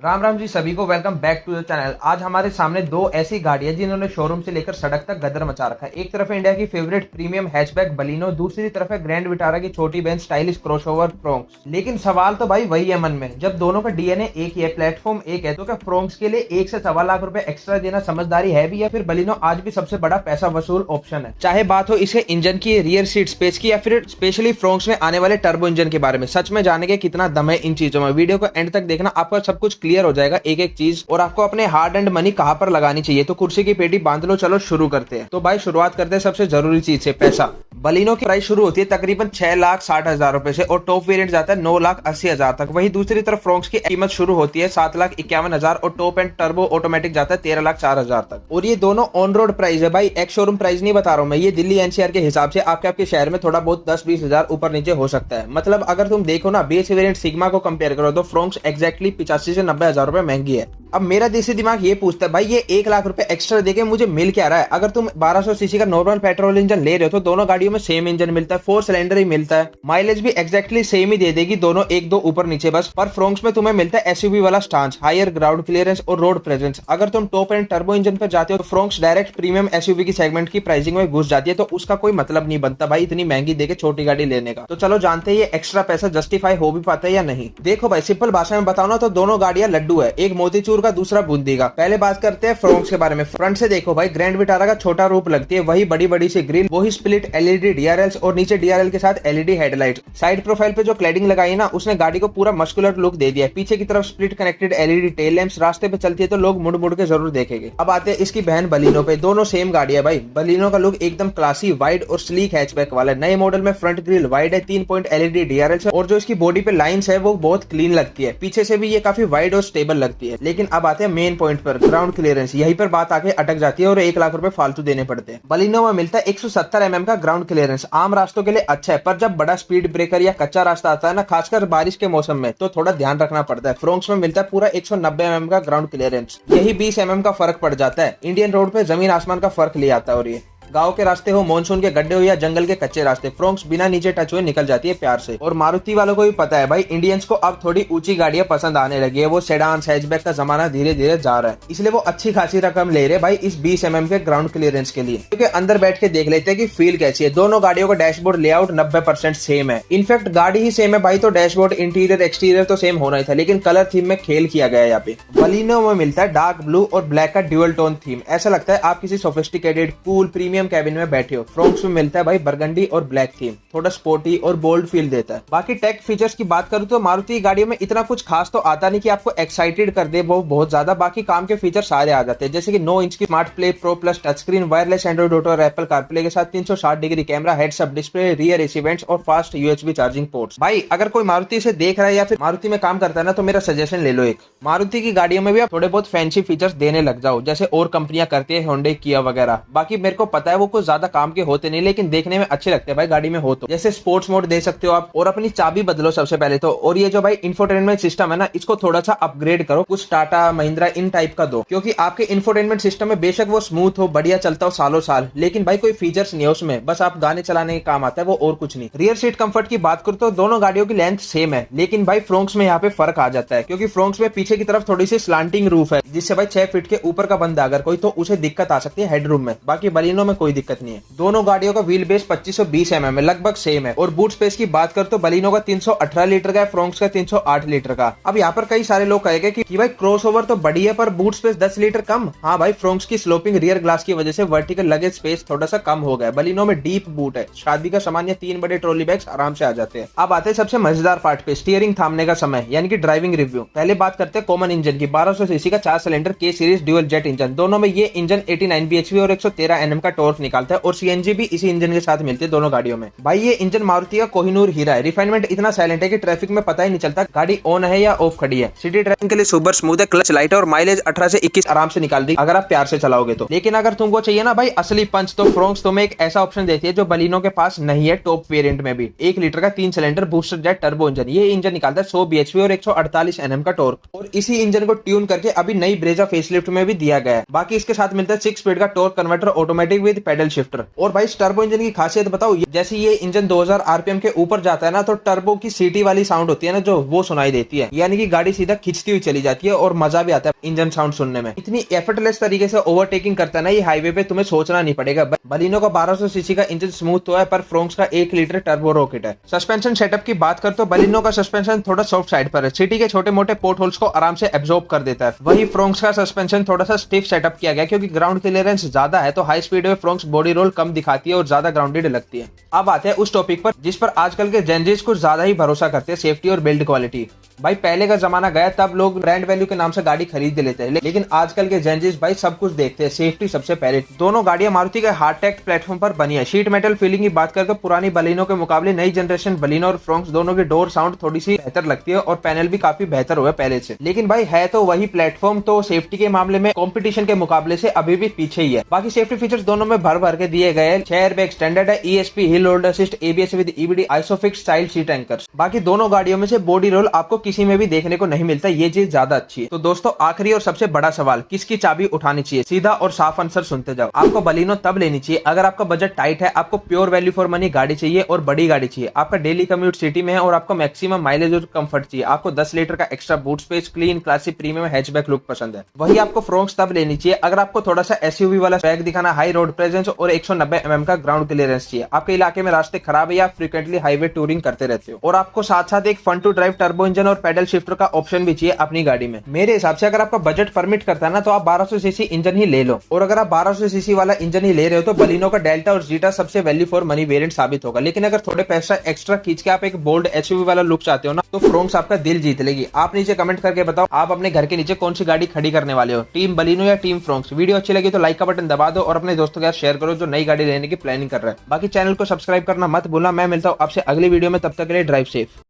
राम राम जी सभी को welcome back to the channel. आज हमारे सामने दो ऐसी गाड़ियां जिन्होंने शोरूम से लेकर सड़क तक गदर मचा रखा है। एक तरफ है इंडिया की फेवरेट प्रीमियम हैचबैक बलिनो, दूसरी तरफ है ग्रैंड विटारा की छोटी बहन स्टाइलिश क्रॉसओवर फ्रोंक्स। लेकिन सवाल तो भाई वही है मन में, जब दोनों का डीएनए एक ही है, प्लेटफॉर्म एक है, तो क्या फ्रोंक्स के लिए 1 से सवा लाख रुपए एक्स्ट्रा देना समझदारी है भी, या फिर बलिनो आज भी सबसे बड़ा पैसा वसूल ऑप्शन है? चाहे बात हो इसे इंजन की, रियर सीट स्पेस की, या फिर स्पेशली फ्रोंक्स में आने वाले टर्बो इंजन के बारे में। सच में जाने के कितना दम है इन चीजों में। वीडियो को एंड तक देखना, आपको सब कुछ क्लियर हो जाएगा एक एक चीज, और आपको अपने हार्ड एंड मनी कहां पर लगानी चाहिए। तो कुर्सी की पेटी बांध लो, चलो शुरू करते हैं। तो भाई शुरुआत करते हैं सबसे जरूरी चीज से, पैसा। बलिनो की प्राइस शुरू होती है तकरीबन 6,60,000 रुपए से और टॉप वेरिएंट जाता है 9,80,000 तक। वहीं दूसरी तरफ फ्रोंक्स की कीमत शुरू होती है 7,51,000 और टॉप एंड टर्बो ऑटोमेटिक जाता है 13,04,000 तक। और ये दोनों ऑन रोड प्राइस है भाई, एक्स शोरूम प्राइस नहीं बता रहा हूं मैं। ये दिल्ली एनसीआर के हिसाब से आपके शहर में थोड़ा बहुत 10-20,000 ऊपर नीचे हो सकता है। मतलब अगर तुम देखो ना, बेस वेरिएंट सिग्मा को कंपेयर करो तो फ्रोंक्स एक्जैक्टली 85 से 90,000 रुपए महंगी है। अब मेरा देसी दिमाग ये पूछता है भाई, ये 1 लाख रुपए एक्स्ट्रा देके मुझे मिल क्या रहा है? अगर तुम 1200 सीसी का नॉर्मल पेट्रोल इंजन ले रहे हो तो दोनों गाड़ियों में सेम इंजन मिलता है, 4 सिलेंडर ही मिलता है, माइलेज भी एक्जैक्टली सेम ही दे देगी, दोनों 1-2 ऊपर नीचे बस। पर फ्रोंक्स में तुम्हें मिलता है एसयूवी वाला स्टांस, हायर ग्राउंड क्लियरेंस और रोड प्रेजेंस। अगर तुम टॉप एंड टर्बो इंजन पर जाते हो तो फ्रोंक्स डायरेक्ट प्रीमियम एसयूवी की सेगमेंट की प्राइसिंग में घुस जाती है, तो उसका कोई मतलब नहीं बनता भाई इतनी महंगी देके छोटी गाड़ी लेने का। तो चलो जानते हैं ये एक्स्ट्रा पैसा जस्टिफाई हो भी पाता है या नहीं। देखो भाई, सिंपल भाषा में बताओ ना तो दोनों गाड़ियां लड्डू है, एक मोतीचूर का दूसरा बूंदी का। पहले बात करते हैं फ्रोंक्स के बारे में। फ्रंट से देखो भाई, ग्रैंड विटारा का छोटा रूप लगती है, वही बड़ी बड़ी सी ग्रिल, वही स्प्लिट एलईडी डीआरएल्स और नीचे डीआरएल के साथ एलईडी हेडलाइट। साइड प्रोफाइल पे जो क्लैडिंग लगाई है ना, उसने गाड़ी को पूरा मस्कुलर लुक दे दिया है। पीछे की तरफ split connected LED tail lamps, रास्ते पे चलती है तो लोग मुड़ मुड़ के जरूर देखेंगे। अब आते हैं इसकी बहन बलिनो पे। दोनों सेम गाड़ी है भाई। बलिनो का लुक एकदम क्लासी, वाइड और स्लीक हैचबैक वाला है। नए मॉडल में फ्रंट ग्रिल वाइड है, 3 पॉइंट एलईडी डीआरएल्स और जो इसकी बॉडी पे लाइंस है वो बहुत क्लीन लगती है। पीछे से भी ये काफी वाइड और स्टेबल लगती है। लेकिन अब आते हैं मेन पॉइंट पर, ग्राउंड क्लियरेंस। यहीं पर बात आके अटक जाती है और 1 लाख रुपए फालतू देने पड़ते हैं। बलिनो में मिलता है 170 mm का ग्राउंड क्लियरेंस। आम रास्तों के लिए अच्छा है, पर जब बड़ा स्पीड ब्रेकर या कच्चा रास्ता आता है ना, खासकर बारिश के मौसम में, तो थोड़ा ध्यान रखना पड़ता है। फ्रोंक्स में मिलता है पूरा 190 mm का ग्राउंड क्लियरेंस। यही 20 mm का फर्क पड़ जाता है। इंडियन रोड पे जमीन आसमान का फर्क ले आता है। और ये गांव के रास्ते हो, मानसून के गड्ढे हो या जंगल के कच्चे रास्ते, फ्रोंक्स बिना नीचे टच हुए निकल जाती है प्यार से। और मारुति वालों को भी पता है भाई, इंडियंस को अब थोड़ी ऊंची गाड़ियां पसंद आने लगी है। वो सेडान हैचबैक का जमाना धीरे धीरे जा रहा है, इसलिए वो अच्छी खासी रकम ले रहे भाई इस 20 mm के ग्राउंड क्लियरेंस के लिए। क्योंकि अंदर बैठ के देख लेते हैं कि फील कैसी है। दोनों गाड़ियों का डैशबोर्ड लेआउट 90% सेम है। इनफैक्ट गाड़ी ही सेम है भाई, तो डैशबोर्ड इंटीरियर एक्सटीरियर तो सेम होना ही था, लेकिन कलर थीम में खेल किया गया है यहाँ पे। बलिनो में मिलता है डार्क ब्लू और ब्लैक का ड्यूअल टोन थीम। ऐसा लगता है आप किसी सोफिस्टिकेटेड कूल प्रीमियम कैबिन में बैठे हो। फ्रोंक्स में मिलता है भाई बरगंडी और ब्लैक थीम, थोड़ा स्पोर्टी और बोल्ड फील देता है। बाकी टेक फीचर्स की बात करूं तो मारुति गाड़ियों में इतना कुछ खास तो आता नहीं कि आपको एक्साइटेड कर दे वो बहुत ज्यादा। बाकी काम के फीचर सारे आ जाते हैं, जैसे कि 9 इंच की smart play pro plus touch screen, wireless Android auto और एप्पल कारप्ले के साथ 360 degree camera, heads up display, rear AC vents और फास्ट यूएसबी चार्जिंग पोर्ट्स। भाई अगर कोई मारुति से देख रहा है या फिर मारुति में काम करता है ना, तो मेरा सजेशन ले लो एक, मारुति की गाड़ियों में भी आप थोड़े बहुत फैंसी फीचर्स देने लग जाओ, जैसे और कंपनियां करती है, होंडा, किया वगैरह। बाकी मेरे को पता है वो कुछ ज्यादा काम के होते नहीं, लेकिन देखने में अच्छे लगते हैं भाई गाड़ी में हो तो। जैसे स्पोर्ट्स मोड दे सकते हो आप, और अपनी चाबी बदलो सबसे पहले तो। और ये जो भाई इंफोटेनमेंट सिस्टम है ना, इसको थोड़ा सा अपग्रेड करो, कुछ टाटा महिंद्रा इन टाइप का दो, क्योंकि आपके इंफोटेनमेंट सिस्टम में बेशक वो स्मूथ हो, बढ़िया चलता हो सालों साल, लेकिन भाई कोई फीचर्स नहीं है उसमें, बस आप गाने चलाने के काम आता है वो, और कुछ नहीं। रियर सीट कंफर्ट की बात करो तो दोनों गाड़ियों की लेंथ सेम है, लेकिन भाई फ्रोंक्स में यहाँ पे फर्क आ जाता है, क्योंकि फ्रोंक्स में पीछे की तरफ थोड़ी सी स्लांटिंग रूफ है, जिससे भाई 6 फीट के ऊपर का बंदा अगर कोई, तो उसे दिक्कत आ सकती है हेडरूम में। बाकी बलिनो में कोई दिक्कत नहीं है। दोनों गाड़ियों का व्हील बेस 2520 mm है, लगभग सेम है। और बूट स्पेस की बात कर तो बलिनो का 318 लीटर का है, फ्रोंक्स का 308 लीटर का। अब यहाँ पर कई सारे लोग कहेंगे कि भाई क्रॉसओवर तो बड़ी है पर बूट स्पेस 10 लीटर कम। हाँ भाई, फ्रोंक्स की स्लोपिंग रियर ग्लास की वजह से वर्टिकल लगेज स्पेस थोड़ा सा कम हो गया। बलिनो में डीप बूट है, शादी का सामान या 3 बड़े ट्रॉली बैग्स आराम से आ जाते हैं। अब आते हैं सबसे मजेदार पार्ट पे, स्टीयरिंग थामने का समय, यानी कि ड्राइविंग रिव्यू। पहले बात करते हैं कॉमन इंजन की। 1200 सीसी का 4 सिलेंडर के सीरीज ड्यूअल जेट इंजन। दोनों में ये इंजन 89 bhp और 113 Nm का टॉर्क निकालता है, और सीएनजी भी इसी इंजन के साथ मिलती है दोनों गाड़ियों में। भाई ये इंजन मारुति का कोहिनूर हीरा है। रिफाइनमेंट इतना साइलेंट है कि ट्रैफिक में पता ही नहीं चलता गाड़ी ऑन है या ऑफ खड़ी है। सिटी ड्राइविंग के लिए सुपर स्मूथ है, क्लच लाइट है और माइलेज 18 से 21 आराम से निकाल दी अगर आप प्यार से चलाओगे तो। लेकिन अगर तुमको चाहिए ना भाई असली पंच, तो फ्रोंक्स तुम्हें एक ऐसा ऑप्शन देती है जो बलिनो के पास नहीं है टॉप वेरिएंट में भी। 1 लीटर का 3 cylinder booster jet turbo engine. ये इंजन निकालता है 100 bhp और 148 Nm का टॉर्क, और इसी इंजन को ट्यून करके अभी नई ब्रेजा फेसलिफ्ट में भी दिया गया है। बाकी इसके साथ मिलता है 6 स्पीड का torque converter automatic with with pedal shifter. और भाई टर्बो इंजन की खासियत बताओ, जैसे ये इंजन 2000 आरपीएम के ऊपर जाता है ना, तो टर्बो की सीटी वाली साउंड होती है ना जो, वो सुनाई देती है, यानी कि गाड़ी सीधा खिंचती हुई चली जाती है और मजा भी आता है इंजन साउंड सुनने में। इतनी एफर्टलेस तरीके से ओवरटेकिंग करता है ना ये हाईवे पे, तुम्हें सोचना नहीं पड़ेगा। बलिनो का 1200 सीसी का इंजन स्मूथ तो है, पर फ्रोंक्स का 1 लीटर टर्बो रॉकेट है। सस्पेंशन सेटअप की बात कर तो बलिनो का सस्पेंशन थोड़ा सॉफ्ट साइड पर है, सिटी के छोटे मोटे पोर्ट होल्स को आराम से एब्जॉर्ब कर देता है। वही फ्रोंक्स का सस्पेंशन थोड़ा सा स्टिफ सेटअप किया गया, क्योंकि ग्राउंड क्लियरेंस ज्यादा है, तो हाई स्पीड में फ्रोंक्स बॉडी रोल कम दिखाती है और ज्यादा ग्राउंडेड लगती है। अब आते हैं उस टॉपिक पर जिस पर आजकल के जेनजीज कुछ ज्यादा ही भरोसा करते हैं, सेफ्टी और बिल्ड क्वालिटी। भाई पहले का जमाना गया, तब लोग ब्रांड वैल्यू के नाम से गाड़ी खरीद लेते हैं, लेकिन आजकल के जेनजीज भाई सब कुछ देखते हैं, सेफ्टी सबसे पहले। दोनों गाड़ियां मारुति के हार्ड-टेक प्लेटफॉर्म पर बनी है। शीट मेटल फीलिंग की बात करके पुरानी बलिनो के मुकाबले नई जनरेशन बलिनो और फ्रोंक्स दोनों की डोर साउंड थोड़ी सी बेहतर लगती है और पैनल भी काफी बेहतर हुआ पहले से। लेकिन भाई है तो वही प्लेटफॉर्म, तो सेफ्टी के मामले में कंपटीशन के मुकाबले से अभी भी पीछे ही है। बाकी सेफ्टी फीचर्स दोनों में भर भर के दिए गए। 6 एयरबैग स्टैंडर्ड है, ESP hill hold assist, ABS with EBD, isofix style seat anchors. बाकी दोनों गाड़ियों में से बॉडी रोल आपको किसी में भी देखने को नहीं मिलता, ये चीज ज्यादा अच्छी है। तो दोस्तों आखिरी और सबसे बड़ा सवाल, किसकी चाबी उठानी चाहिए? सीधा और साफ आंसर सुनते जाओ। आपको बलिनो तब लेनी चाहिए अगर आपका बजट टाइट है, आपको प्योर वैल्यू फॉर मनी गाड़ी चाहिए और बड़ी गाड़ी चाहिए, आपका डेली कम्यूट सिटी में है और आपको मैक्सिमम माइलेज और कंफर्ट चाहिए, आपको 10 लीटर का extra boot space, clean classic premium hatchback look पसंद है। वही आपको फ्रोंक्स तब लेनी चाहिए अगर आपको थोड़ा सा SUV वाला स्वैग दिखाना, हाई रोड प्रेजेंस और 190 mm का ग्राउंड क्लियरेंस चाहिए, आपके इलाके में रास्ते खराब है या फ्रीक्वेंटली हाईवे टूरिंग करते रहते हो, और आपको साथ साथ एक fun to drive turbo engine और पेडल शिफ्टर का ऑप्शन भी चाहिए अपनी गाड़ी में। मेरे हिसाब से अगर आपका बजट परमिट करता है ना, तो आप 1200 सीसी इंजन ही ले लो। और अगर आप 1200 सीसी वाला इंजन ही ले रहे हो तो बलिनो का डेल्टा और जीटा सबसे वैल्यू फॉर मनी वेरिएंट साबित होगा। लेकिन अगर थोड़े पैसा एक्स्ट्रा खींच के आप एक बोल्ड SUV वाला लुक चाहते हो ना, तो फ्रोंक्स आपका दिल जीत लेगी। आप नीचे कमेंट करके बताओ आप अपने घर के नीचे कौन सी गाड़ी खड़ी करने वाले हो, टीम बलिनो या टीम फ्रोंक्स। वीडियो अच्छी लगी तो लाइक का बटन दबा दो और अपने दोस्तों के साथ शेयर करो जो नई गाड़ी लेने की प्लानिंग कर रहे हैं। बाकी चैनल को सब्सक्राइब करना मत भूलना। मैं मिलता हूँ आपसे अगली वीडियो में, तब तक के लिए ड्राइव सेफ।